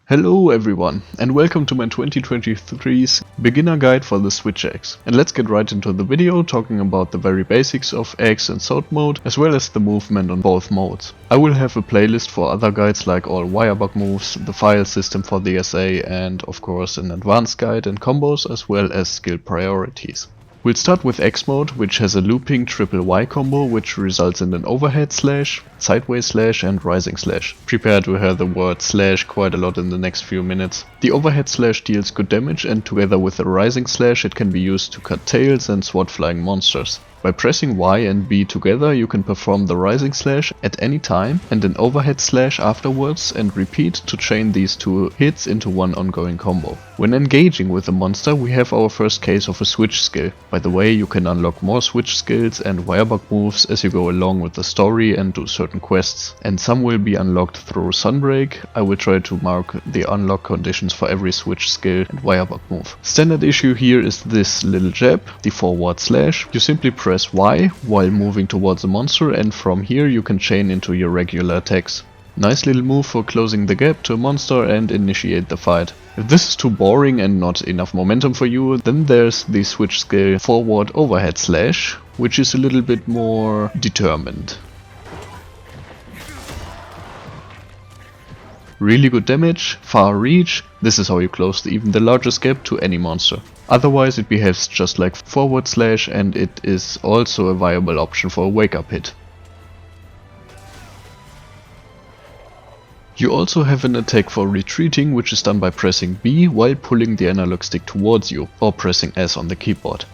Hello everyone, and welcome to my 2023's beginner guide for the Switch X. And let's get right into the video, talking about the very basics of X and Sword mode, as well as the movement on both modes. I will have a playlist for other guides like all wirebug moves, the file system for the SA, and of course an advanced guide and combos, as well as skill priorities. We'll start with X mode, which has a looping triple Y combo, which results in an overhead slash, sideways slash and rising slash. Prepare to hear the word slash quite a lot in the next few minutes. The overhead slash deals good damage, and together with the rising slash it can be used to cut tails and swat flying monsters. By pressing Y and B together you can perform the rising slash at any time and an overhead slash afterwards, and repeat to chain these two hits into one ongoing combo. When engaging with a monster we have our first case of a switch skill. By the way, you can unlock more switch skills and wirebug moves as you go along with the story and do certain quests. And some will be unlocked through Sunbreak. I will try to mark the unlock conditions for every switch skill and wirebug move. Standard issue here is this little jab, the forward slash. You simply press Y while moving towards a monster, and from here you can chain into your regular attacks. Nice little move for closing the gap to a monster and initiate the fight. If this is too boring and not enough momentum for you, then there's the switch skill forward overhead slash, which is a little bit more determined. Really good damage, far reach. This is how you close even the largest gap to any monster. Otherwise it behaves just like forward slash, and it is also a viable option for a wake up hit. You also have an attack for retreating, which is done by pressing B while pulling the analog stick towards you, or pressing S on the keyboard.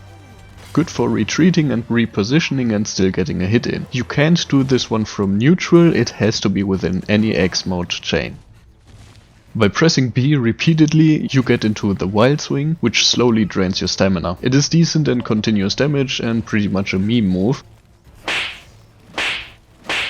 Good for retreating and repositioning and still getting a hit in. You can't do this one from neutral, it has to be within any X mode chain. By pressing B repeatedly you get into the wild swing, which slowly drains your stamina. It is decent and continuous damage and pretty much a meme move,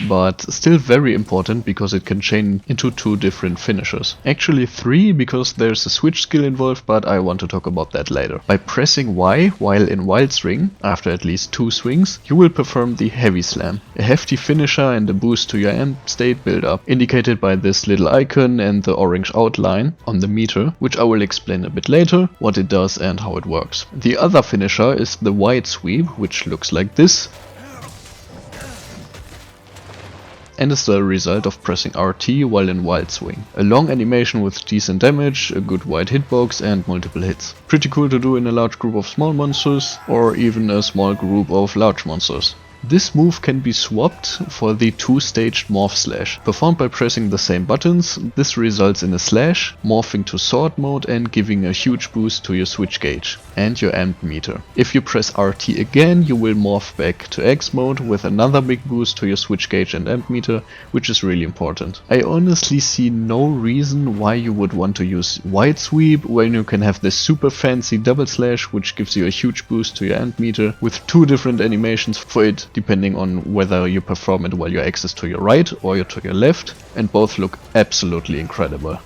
but still very important because it can chain into two different finishers. Actually three, because there's a switch skill involved, but I want to talk about that later. By pressing Y while in wild swing, after at least two swings, you will perform the heavy slam. A hefty finisher and a boost to your end state build-up, indicated by this little icon and the orange outline on the meter, which I will explain a bit later, what it does and how it works. The other finisher is the wide sweep, which looks like this, and is the result of pressing RT while in wild swing. A long animation with decent damage, a good wide hitbox and multiple hits. Pretty cool to do in a large group of small monsters or even a small group of large monsters. This move can be swapped for the two-staged morph slash. Performed by pressing the same buttons, this results in a slash, morphing to sword mode and giving a huge boost to your switch gauge and your amp meter. If you press RT again, you will morph back to X mode with another big boost to your switch gauge and amp meter, which is really important. I honestly see no reason why you would want to use wide sweep when you can have this super fancy double slash, which gives you a huge boost to your amp meter with two different animations for it, depending on whether you perform it while your X is to your right or to your left, and both look absolutely incredible.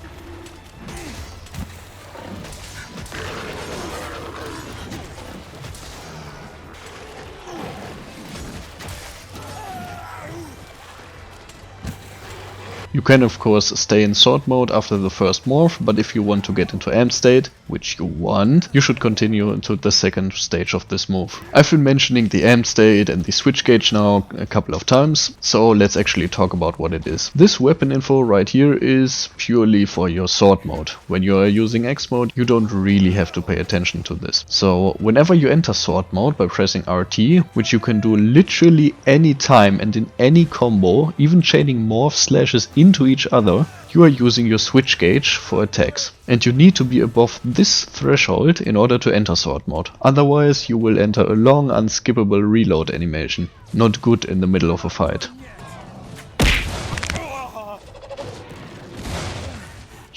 You can of course stay in sword mode after the first morph, but if you want to get into amp state, which you want, you should continue into the second stage of this move. I've been mentioning the amp state and the switch gauge now a couple of times, so let's actually talk about what it is. This weapon info right here is purely for your sword mode. When you are using X mode, you don't really have to pay attention to this. So whenever you enter sword mode by pressing RT, which you can do literally any time and in any combo, even chaining morph slashes into each other, you are using your switch gauge for attacks. And you need to be above this threshold in order to enter sword mode. Otherwise you will enter a long unskippable reload animation. Not good in the middle of a fight.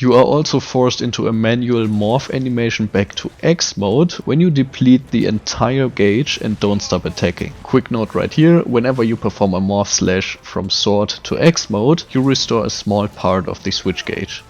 You are also forced into a manual morph animation back to X mode when you deplete the entire gauge and don't stop attacking. Quick note right here, whenever you perform a morph slash from sword to X mode, you restore a small part of the switch gauge.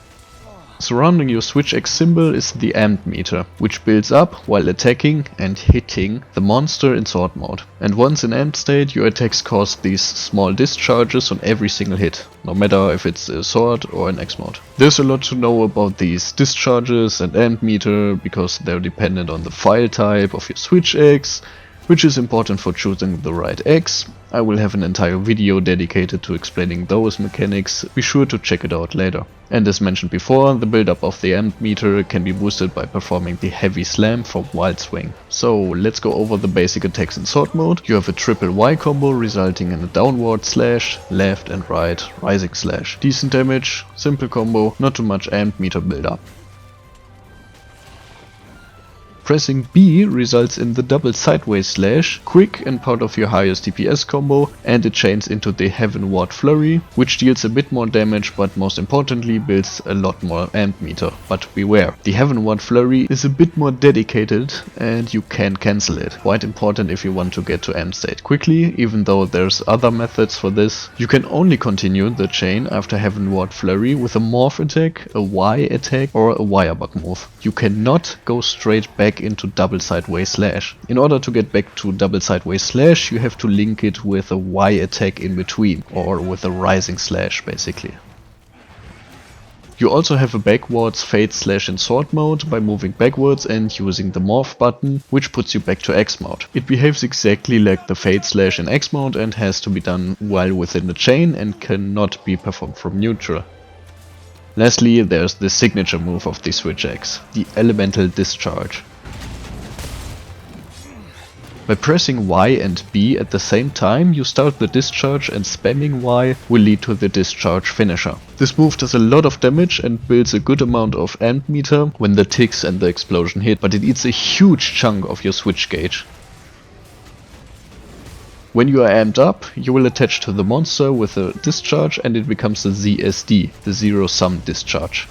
Surrounding your switch X symbol is the amp meter, which builds up while attacking and hitting the monster in sword mode. And once in amp state, your attacks cause these small discharges on every single hit, no matter if it's a sword or an X mode. There's a lot to know about these discharges and amp meter, because they're dependent on the file type of your switch X, which is important for choosing the right X. I will have an entire video dedicated to explaining those mechanics, be sure to check it out later. And as mentioned before, the build-up of the amp meter can be boosted by performing the heavy slam from wild swing. So let's go over the basic attacks in sword mode. You have a triple Y combo resulting in a downward slash, left and right rising slash. Decent damage, simple combo, not too much amp meter build-up. Pressing B results in the double sideways slash, quick and part of your highest DPS combo, and it chains into the Heavenward Flurry, which deals a bit more damage but most importantly builds a lot more amp meter. But beware, the Heavenward Flurry is a bit more dedicated and you can cancel it. Quite important if you want to get to amp state quickly, even though there's other methods for this. You can only continue the chain after Heavenward Flurry with a morph attack, a Y attack or a wirebug move. You cannot go straight back into double sideways slash. In order to get back to double sideways slash, you have to link it with a Y attack in between, or with a rising slash basically. You also have a backwards fade slash in sword mode by moving backwards and using the morph button, which puts you back to X mode. It behaves exactly like the fade slash in X mode and has to be done while within the chain and cannot be performed from neutral. Lastly, there's the signature move of the Switch X, the Elemental Discharge. By pressing Y and B at the same time, you start the discharge, and spamming Y will lead to the discharge finisher. This move does a lot of damage and builds a good amount of amp meter when the ticks and the explosion hit, but it eats a huge chunk of your switch gauge. When you are amped up, you will attach to the monster with a discharge and it becomes the ZSD, the zero sum discharge.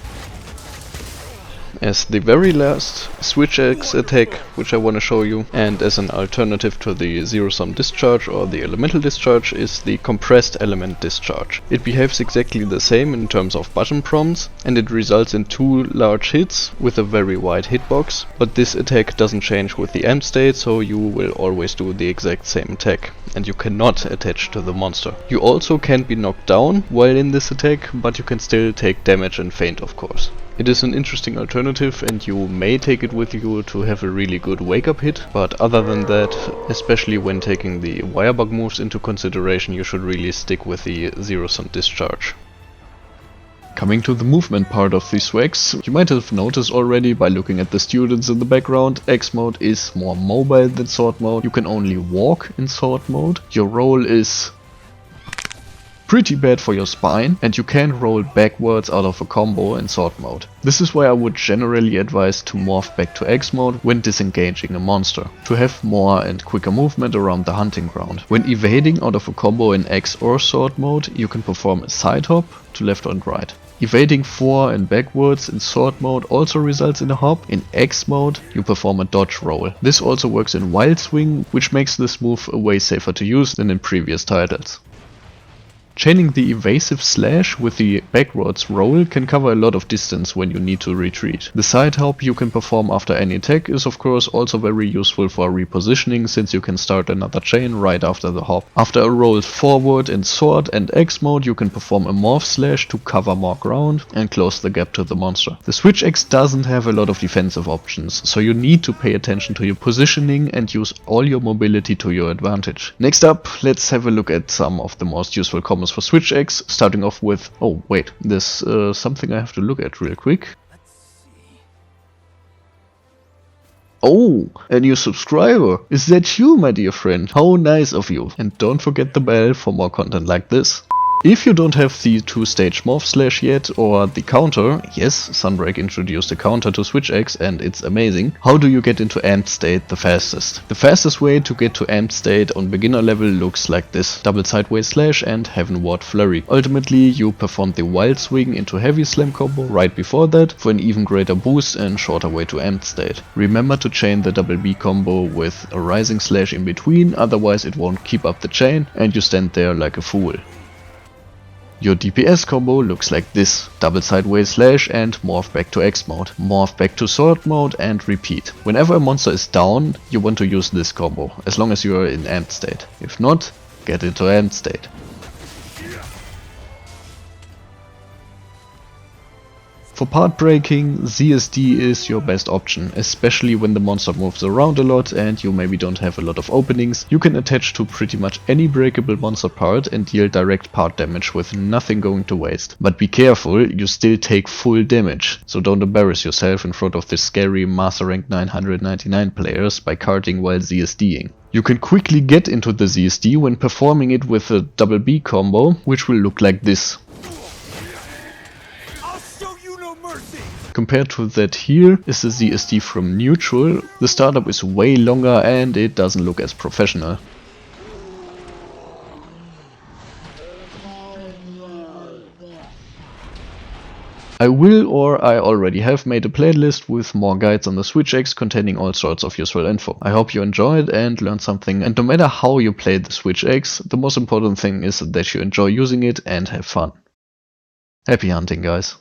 As the very last Switch X attack, which I want to show you, and as an alternative to the zero sum discharge or the elemental discharge, is the compressed element discharge. It behaves exactly the same in terms of button prompts, and it results in 2 large hits with a very wide hitbox, but this attack doesn't change with the amp state, so you will always do the exact same attack, and you cannot attach to the monster. You also can be knocked down while in this attack, but you can still take damage and faint, of course. It is an interesting alternative and you may take it with you to have a really good wake up hit, but other than that, especially when taking the wirebug moves into consideration, you should really stick with the zero sum discharge. Coming to the movement part of the Swaxe, you might have noticed already by looking at the students in the background, X mode is more mobile than sword mode. You can only walk in sword mode. Your roll is pretty bad for your spine, and you can roll backwards out of a combo in sword mode. This is why I would generally advise to morph back to X mode when disengaging a monster, to have more and quicker movement around the hunting ground. When evading out of a combo in X or sword mode, you can perform a side hop to left and right. Evading forward and backwards in sword mode also results in a hop. In X mode, you perform a dodge roll. This also works in wild swing, which makes this move way safer to use than in previous titles. Chaining the evasive slash with the backwards roll can cover a lot of distance when you need to retreat. The side hop you can perform after any attack is of course also very useful for repositioning, since you can start another chain right after the hop. After a roll forward in sword and X mode, you can perform a morph slash to cover more ground and close the gap to the monster. The Switch X doesn't have a lot of defensive options, so you need to pay attention to your positioning and use all your mobility to your advantage. Next up, let's have a look at some of the most useful combos for Switch X, starting off with, oh wait, there's something I have to look at real quick. Oh, a new subscriber! Is that you, my dear friend? How nice of you! And don't forget the bell for more content like this. If you don't have the 2-stage morph slash yet, or the counter, yes, Sunbreak introduced a counter to Switch X and it's amazing, how do you get into amped state the fastest? The fastest way to get to amped state on beginner level looks like this: double sideways slash and Heavenward Flurry. Ultimately, you perform the wild swing into heavy slam combo right before that for an even greater boost and shorter way to amped state. Remember to chain the double B combo with a rising slash in between, otherwise it won't keep up the chain and you stand there like a fool. Your DPS combo looks like this: double sideways slash and morph back to X mode, morph back to sword mode and repeat. Whenever a monster is down, you want to use this combo, as long as you are in end state. If not, get into end state. For part breaking, ZSD is your best option, especially when the monster moves around a lot and you maybe don't have a lot of openings. You can attach to pretty much any breakable monster part and deal direct part damage with nothing going to waste. But be careful, you still take full damage, so don't embarrass yourself in front of the scary Master Rank 999 players by carting while ZSDing. You can quickly get into the ZSD when performing it with a double B combo, which will look like this. Compared to that here is the ZSD from neutral. The startup is way longer and it doesn't look as professional. I will, or I already have, made a playlist with more guides on the Switch X containing all sorts of useful info. I hope you enjoyed and learned something, and no matter how you play the Switch X, the most important thing is that you enjoy using it and have fun. Happy hunting, guys.